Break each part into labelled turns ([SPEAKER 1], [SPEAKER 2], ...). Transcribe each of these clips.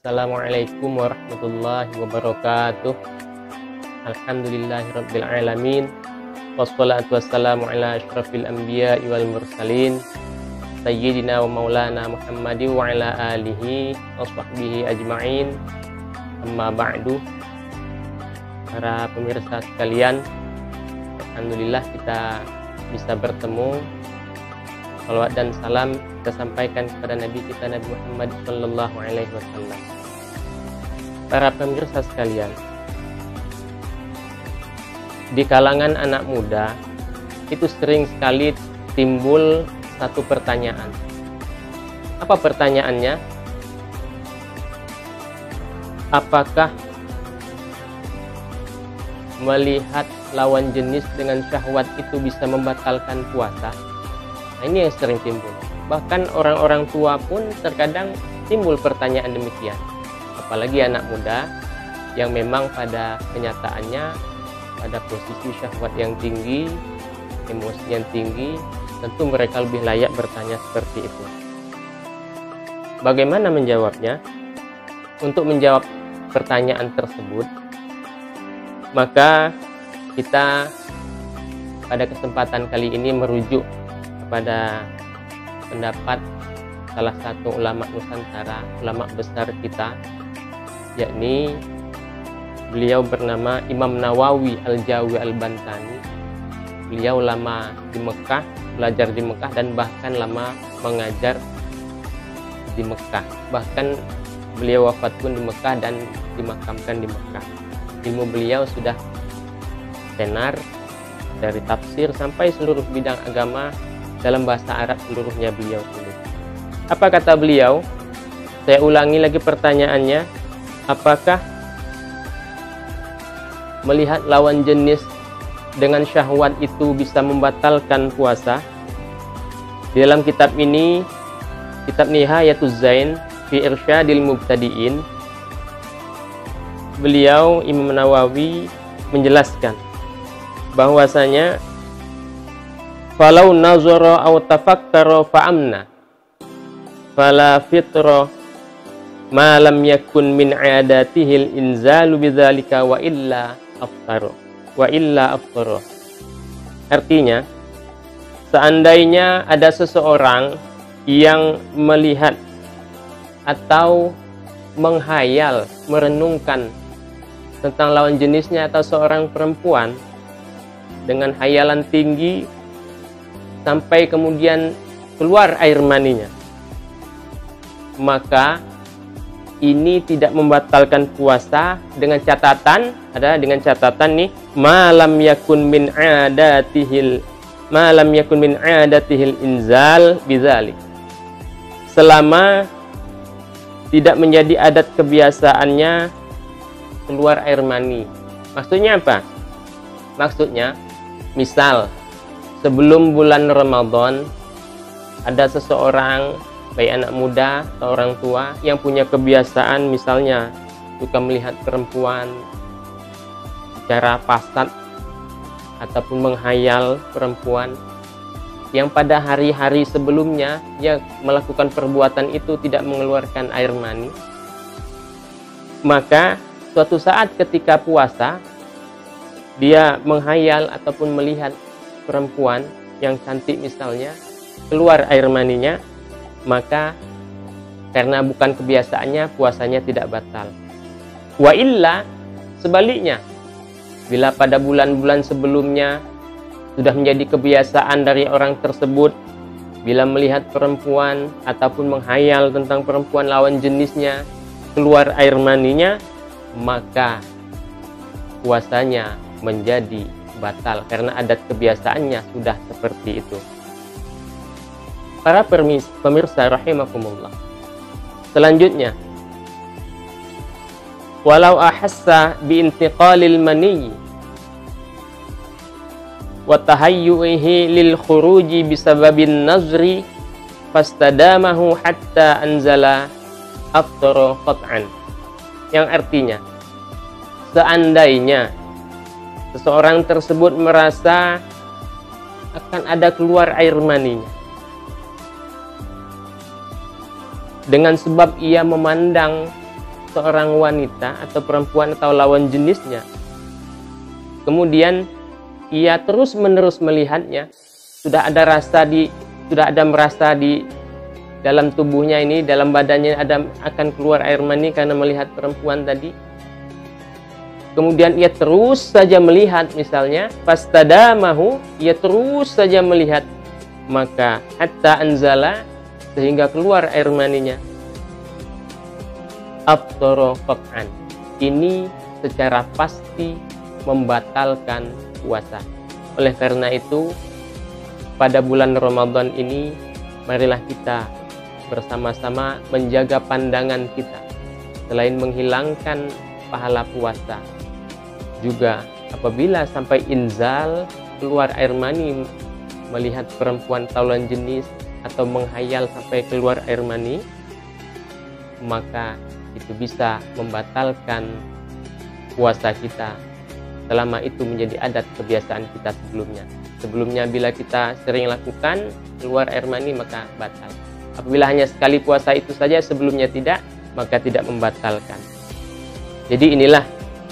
[SPEAKER 1] Assalamualaikum warahmatullahi wabarakatuh. Alhamdulillahirabbil alamin. Wassalatu wassalamu ala asyrafil anbiya'i wal mursalin sayyidina wa maulana Muhammadin wa ala alihi wa sahbihi ajma'in. Amma ba'du. Para pemirsa sekalian, alhamdulillah kita bisa bertemu. Salawat dan salam kita sampaikan kepada Nabi kita Nabi Muhammad Sallallahu Alaihi Wasallam. Para pemirsa sekalian, di kalangan anak muda itu sering sekali timbul satu pertanyaan. Apa pertanyaannya? Apakah melihat lawan jenis dengan syahwat itu bisa membatalkan puasa? Nah, ini yang sering timbul. Bahkan orang-orang tua pun terkadang timbul pertanyaan demikian. Apalagi anak muda yang memang pada kenyataannya pada posisi syahwat yang tinggi, emosi yang tinggi, tentu mereka lebih layak bertanya seperti itu. Bagaimana menjawabnya? Untuk menjawab pertanyaan tersebut, maka kita pada kesempatan kali ini merujuk pada pendapat salah satu ulama Nusantara, ulama besar kita, yakni beliau bernama Imam Nawawi Al-Jawi Al-Bantani. Beliau lama di Mekah, belajar di Mekah, dan bahkan lama mengajar di Mekah. Bahkan beliau wafat pun di Mekah dan dimakamkan di Mekah. Ilmu beliau sudah tenar, dari tafsir sampai seluruh bidang agama dalam bahasa Arab seluruhnya beliau tulis. Apa kata beliau? Saya ulangi lagi pertanyaannya. Apakah melihat lawan jenis dengan syahwat itu bisa membatalkan puasa? Di dalam kitab ini, kitab Nihayatuz Zain fi Irsyadil Mubtadi'in, beliau Imam Nawawi menjelaskan bahwasanya falau nazara aw tafakkara fa'amna fala fitra ma lam yakun min 'adatihil inzalu bidzalika wa illa aftaru. Artinya, seandainya ada seseorang yang melihat atau menghayal, merenungkan tentang lawan jenisnya atau seorang perempuan dengan hayalan tinggi sampai kemudian keluar air maninya, maka ini tidak membatalkan puasa dengan catatan, dengan catatan nih, malam yakun min adatihil inzal bidzalik, selama tidak menjadi adat kebiasaannya keluar air mani. Maksudnya apa? Maksudnya, misal sebelum bulan Ramadan ada seseorang, baik anak muda atau orang tua, yang punya kebiasaan misalnya suka melihat perempuan secara pasat ataupun menghayal perempuan yang pada hari-hari sebelumnya dia melakukan perbuatan itu tidak mengeluarkan air mani, maka suatu saat ketika puasa dia menghayal ataupun melihat perempuan yang cantik misalnya, keluar air maninya, maka karena bukan kebiasaannya, puasanya tidak batal. Wa illa, sebaliknya, bila pada bulan-bulan sebelumnya sudah menjadi kebiasaan dari orang tersebut, bila melihat perempuan ataupun menghayal tentang perempuan lawan jenisnya, keluar air maninya, maka puasanya menjadi batal karena adat kebiasaannya sudah seperti itu. Para pemirsa rahimakumullah, selanjutnya, walau ahassa bi intiqalil mani wa tahayyuhi lil khuruji bisababin nazri fastadamahu hatta anzala aftara qat'an, yang artinya, seandainya seseorang tersebut merasa akan ada keluar air maninya dengan sebab ia memandang seorang wanita atau perempuan atau lawan jenisnya, kemudian ia terus-menerus melihatnya, sudah ada merasa di dalam tubuhnya ini, dalam badannya akan keluar air mani karena melihat perempuan tadi. Kemudian ia terus saja melihat, misalnya fastadamahu, ia terus saja melihat, maka hatta anzala, sehingga keluar air maninya. Aftara qat'an, ini secara pasti membatalkan puasa. Oleh karena itu, pada bulan Ramadan ini, marilah kita bersama-sama menjaga pandangan kita. Selain menghilangkan pahala puasa, juga apabila sampai inzal, keluar air mani, melihat perempuan lawan jenis atau menghayal sampai keluar air mani, maka itu bisa membatalkan puasa kita selama itu menjadi adat kebiasaan kita sebelumnya. Sebelumnya bila kita sering lakukan keluar air mani, maka batal. Apabila hanya sekali puasa itu saja, sebelumnya tidak, maka tidak membatalkan. Jadi inilah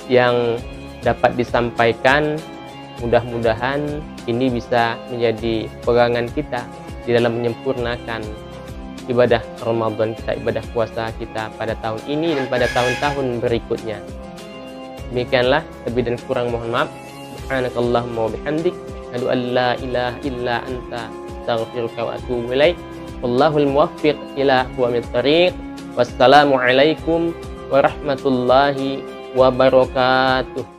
[SPEAKER 1] yang dapat disampaikan. Mudah-mudahan ini bisa menjadi pegangan kita di dalam menyempurnakan ibadah Ramadan kita, ibadah puasa kita pada tahun ini dan pada tahun-tahun berikutnya. Demikianlah, lebih dan kurang mohon maaf. Subhanakallahumma wa bihamdik, asyhadu an la ilaha illa anta, astaghfiruka wa atubu ilaik. Wallahul muwaffiq ila aqwamit thariq. Wassalamu alaikum warahmatullahi wabarakatuh.